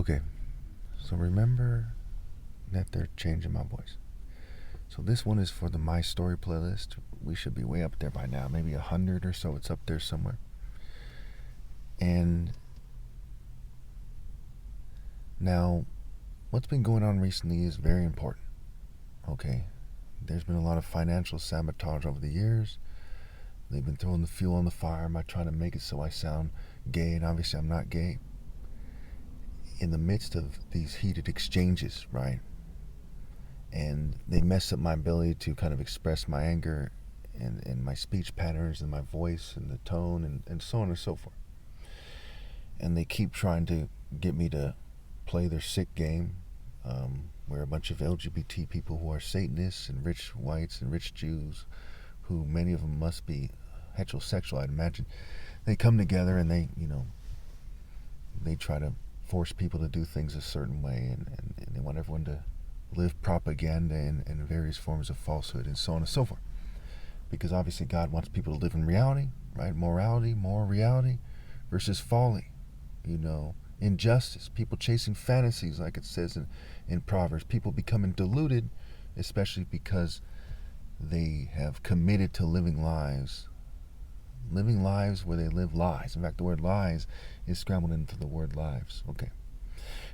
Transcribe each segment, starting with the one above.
Okay, so remember that they're changing my voice. So this one is for the My Story playlist. We should be way up there by now, maybe 100 or so. It's up there somewhere. And now, what's been going on recently is very important. Okay, there's been a lot of financial sabotage over the years. They've been throwing the fuel on the fire by trying to make it so I sound gay, and obviously I'm not gay. In the midst of these heated exchanges, right? And they mess up my ability to kind of express my anger and my speech patterns and my voice and the tone and so on and so forth. And they keep trying to get me to play their sick game, where a bunch of LGBT people who are Satanists and rich whites and rich Jews, who many of them must be heterosexual, I'd imagine, they come together and they try to force people to do things a certain way, and they want everyone to live propaganda and various forms of falsehood and so on and so forth. Because obviously God wants people to live in reality, right? Morality, moral reality versus folly, injustice, people chasing fantasies like it says in Proverbs, people becoming deluded, especially because they have committed to living lives where they live lies. In fact, the word lies is scrambled into the word lives. Okay.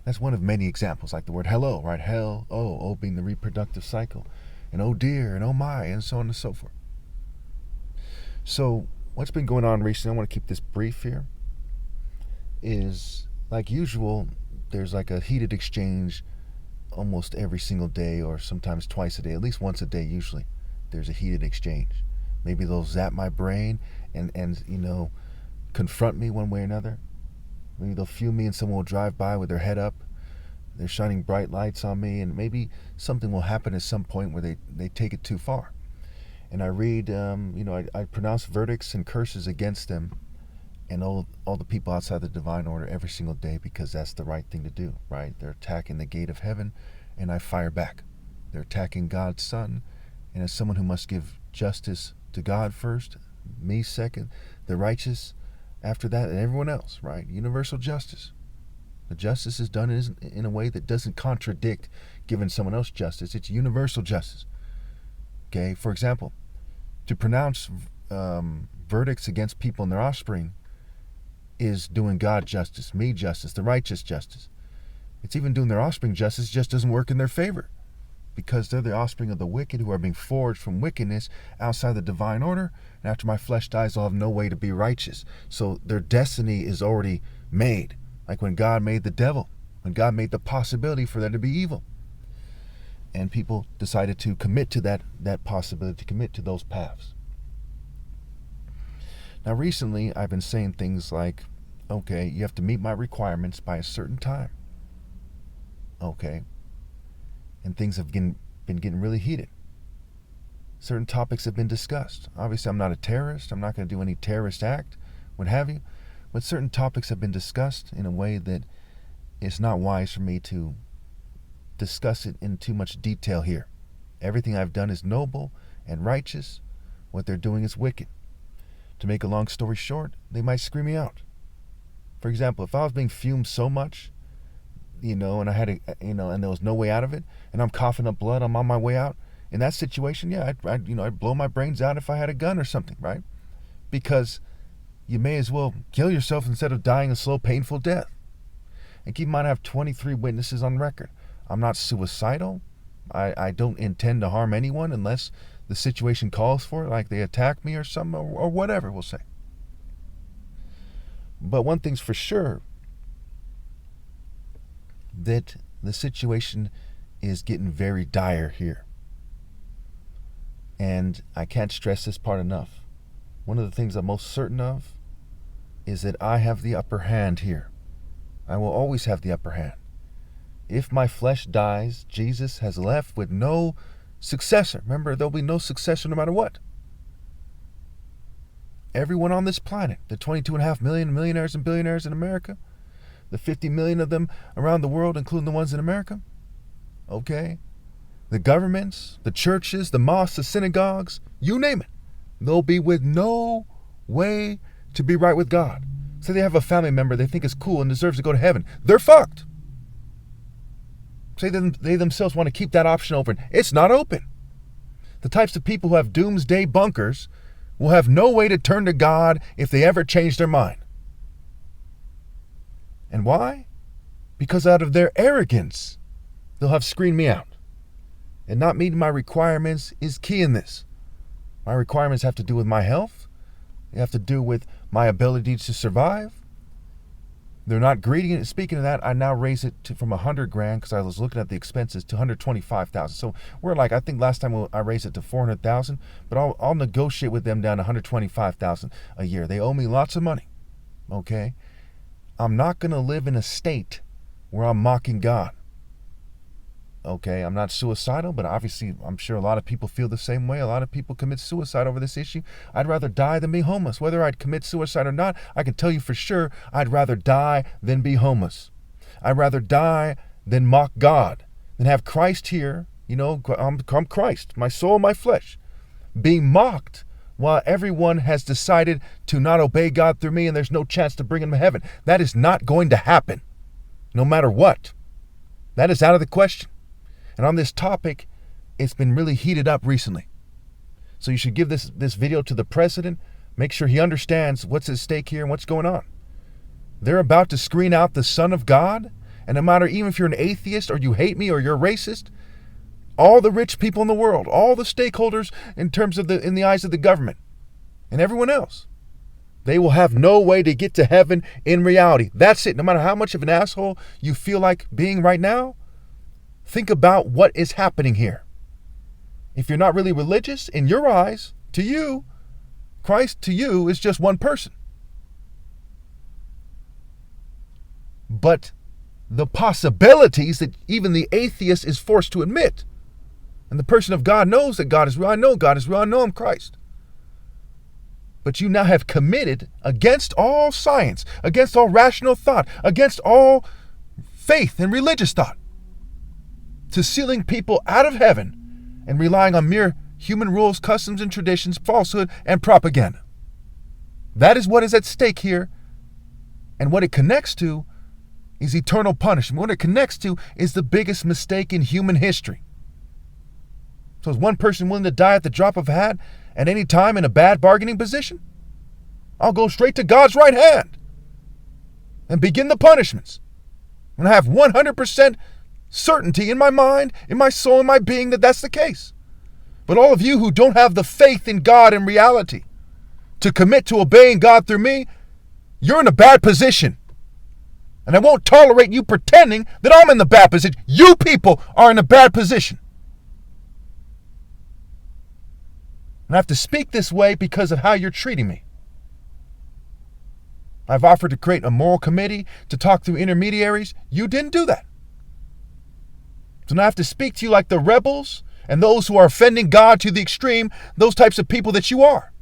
That's one of many examples, like the word hello, right? Hell, oh being the reproductive cycle, and oh dear, and oh my, and so on and so forth. So, what's been going on recently, I want to keep this brief here, is like usual, there's like a heated exchange almost every single day, or sometimes twice a day, at least once a day usually. There's a heated exchange. Maybe they'll zap my brain and confront me one way or another. Maybe they'll fume me and someone will drive by with their head up. They're shining bright lights on me, and maybe something will happen at some point where they take it too far. And I read, I pronounce verdicts and curses against them and all the people outside the divine order every single day, because that's the right thing to do, right? They're attacking the gate of heaven, and I fire back. They're attacking God's Son, and as someone who must give justice to God first, me second, the righteous after that, and everyone else, right? Universal justice. The justice is done in a way that doesn't contradict giving someone else justice. It's universal justice. Okay, for example, to pronounce verdicts against people and their offspring is doing God justice, me justice, the righteous justice. It's even doing their offspring justice, just doesn't work in their favor, because they're the offspring of the wicked who are being forged from wickedness outside the divine order, and after my flesh dies, they'll have no way to be righteous. So their destiny is already made, like when God made the devil, when God made the possibility for there to be evil. And people decided to commit to that possibility, to commit to those paths. Now recently, I've been saying things like, okay, you have to meet my requirements by a certain time. Okay. And things have been getting really heated. Certain topics have been discussed. Obviously, I'm not a terrorist. I'm not going to do any terrorist act, what have you. But certain topics have been discussed in a way that it's not wise for me to discuss it in too much detail here. Everything I've done is noble and righteous. What they're doing is wicked. To make a long story short, they might scream me out. For example, if I was being fumed so much, and I had and there was no way out of it, and I'm coughing up blood, I'm on my way out, in that situation, yeah, I'd blow my brains out if I had a gun or something, right? Because you may as well kill yourself instead of dying a slow, painful death. And keep in mind, I have 23 witnesses on record. I'm not suicidal. I don't intend to harm anyone unless the situation calls for it, like they attack me or something, or whatever, we'll say. But one thing's for sure, that the situation is getting very dire here. And I can't stress this part enough. One of the things I'm most certain of is that I have the upper hand here. I will always have the upper hand. If my flesh dies, Jesus has left with no successor. Remember, there'll be no successor no matter what. Everyone on this planet, the 22.5 million millionaires and billionaires in America, the 50 million of them around the world, including the ones in America, okay? The governments, the churches, the mosques, the synagogues, you name it, they'll be with no way to be right with God. Say they have a family member they think is cool and deserves to go to heaven. They're fucked. Say they themselves want to keep that option open. It's not open. The types of people who have doomsday bunkers will have no way to turn to God if they ever change their mind. And why? Because out of their arrogance, they'll have screened me out. And not meeting my requirements is key in this. My requirements have to do with my health. They have to do with my ability to survive. They're not greedy. Speaking of that, I now raise it from $100,000 because I was looking at the expenses to $125,000. So we're like, I think last time I raised it to $400,000, but I'll negotiate with them down to $125,000 a year. They owe me lots of money. Okay, I'm not going to live in a state where I'm mocking God. Okay, I'm not suicidal, but obviously I'm sure a lot of people feel the same way. A lot of people commit suicide over this issue. I'd rather die than be homeless. Whether I'd commit suicide or not, I can tell you for sure I'd rather die than be homeless. I'd rather die than mock God, than have Christ here, I'm Christ, my soul, my flesh, being mocked while everyone has decided to not obey God through me and there's no chance to bring him to heaven. That is not going to happen, no matter what. That is out of the question. And on this topic, it's been really heated up recently. So you should give this video to the president. Make sure he understands what's at stake here and what's going on. They're about to screen out the Son of God. And no matter even if you're an atheist or you hate me or you're racist, all the rich people in the world, all the stakeholders in terms of in the eyes of the government and everyone else, they will have no way to get to heaven in reality. That's it. No matter how much of an asshole you feel like being right now, think about what is happening here. If you're not really religious, in your eyes, to you, Christ to you is just one person. But the possibilities that even the atheist is forced to admit, and the person of God knows that God is real. I know God is real. I know I'm Christ. But you now have committed against all science, against all rational thought, against all faith and religious thought, to sealing people out of heaven and relying on mere human rules, customs, and traditions, falsehood, and propaganda. That is what is at stake here. And what it connects to is eternal punishment. What it connects to is the biggest mistake in human history. So is one person willing to die at the drop of a hat at any time in a bad bargaining position? I'll go straight to God's right hand and begin the punishments. And I have 100% certainty in my mind, in my soul, in my being that that's the case. But all of you who don't have the faith in God in reality to commit to obeying God through me, you're in a bad position. And I won't tolerate you pretending that I'm in the bad position. You people are in a bad position. And I have to speak this way because of how you're treating me. I've offered to create a moral committee to talk through intermediaries. You didn't do that. So now I have to speak to you like the rebels and those who are offending God to the extreme, those types of people that you are.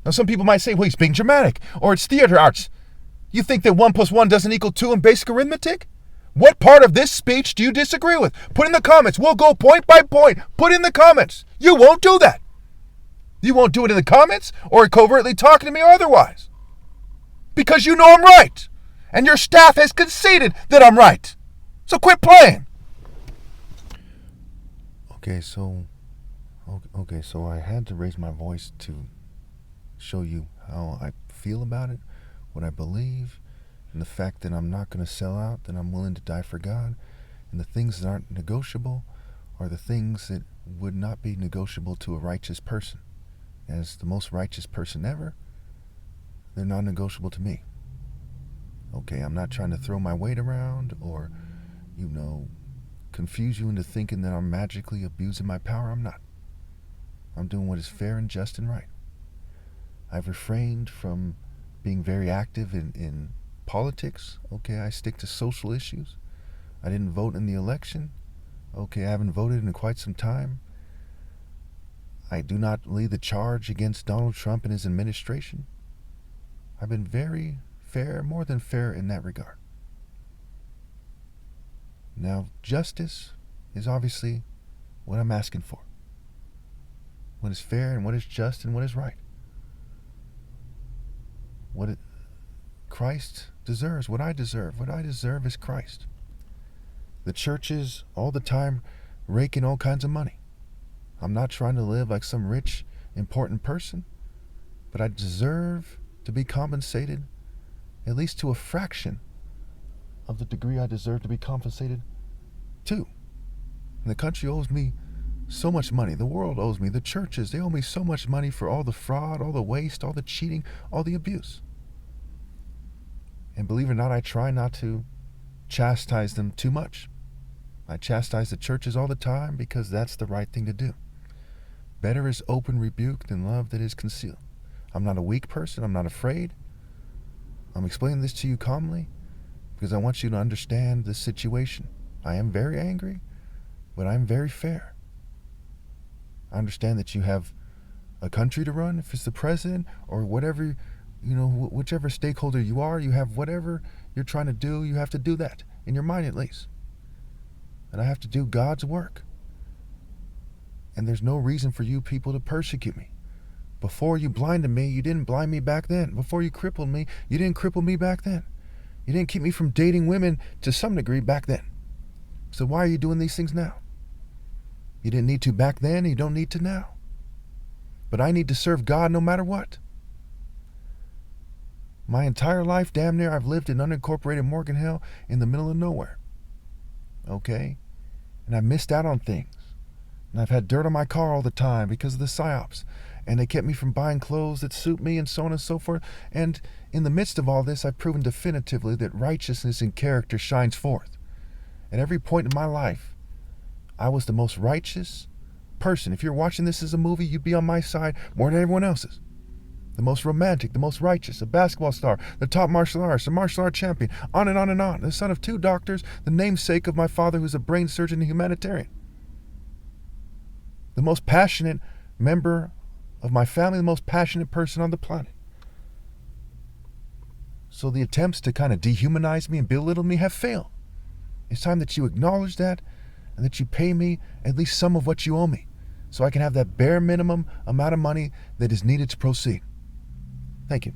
Now some people might say, well, he's being dramatic, or it's theater arts. You think that 1 + 1 doesn't equal 2 in basic arithmetic? What part of this speech do you disagree with? Put in the comments. We'll go point by point. Put in the comments. You won't do that. You won't do it in the comments or covertly talking to me or otherwise. Because you know I'm right. And your staff has conceded that I'm right. So quit playing. Okay, so I had to raise my voice to show you how I feel about it, what I believe, and the fact that I'm not going to sell out, that I'm willing to die for God, and the things that aren't negotiable are the things that would not be negotiable to a righteous person. As the most righteous person ever, they're non-negotiable to me. Okay, I'm not trying to throw my weight around or, confuse you into thinking that I'm magically abusing my power. I'm not. I'm doing what is fair and just and right. I've refrained from being very active in politics. Okay, I stick to social issues. I didn't vote in the election. Okay, I haven't voted in quite some time. I do not lead the charge against Donald Trump and his administration. I've been very fair, more than fair in that regard. Now, justice is obviously what I'm asking for. What is fair and what is just and what is right. Christ deserves what I deserve. What I deserve is Christ. The churches all the time raking all kinds of money. I'm not trying to live like some rich, important person, but I deserve to be compensated at least to a fraction of the degree I deserve to be compensated to. And the country owes me so much money. The world owes me. The churches, they owe me so much money for all the fraud, all the waste, all the cheating, all the abuse. And believe it or not, I try not to chastise them too much. I chastise the churches all the time because that's the right thing to do. Better is open rebuke than love that is concealed. I'm not a weak person. I'm not afraid. I'm explaining this to you calmly because I want you to understand this situation. I am very angry, but I'm very fair. I understand that you have a country to run, if it's the president or whatever, whichever stakeholder you are, you have whatever you're trying to do, you have to do that, in your mind at least. And I have to do God's work. And there's no reason for you people to persecute me. Before you blinded me, you didn't blind me back then. Before you crippled me, you didn't cripple me back then. You didn't keep me from dating women to some degree back then. So why are you doing these things now? You didn't need to back then, and you don't need to now. But I need to serve God no matter what. My entire life, damn near, I've lived in unincorporated Morgan Hill in the middle of nowhere. Okay? And I missed out on things. And I've had dirt on my car all the time because of the psyops. And they kept me from buying clothes that suit me and so on and so forth. And in the midst of all this, I've proven definitively that righteousness and character shines forth. At every point in my life, I was the most righteous person. If you're watching this as a movie, you'd be on my side more than everyone else's. The most romantic, the most righteous, a basketball star, the top martial artist, a martial art champion, on and on and on. The son of 2 doctors, the namesake of my father who's a brain surgeon and humanitarian. The most passionate member of my family, the most passionate person on the planet. So the attempts to kind of dehumanize me and belittle me have failed. It's time that you acknowledge that and that you pay me at least some of what you owe me so I can have that bare minimum amount of money that is needed to proceed. Thank you.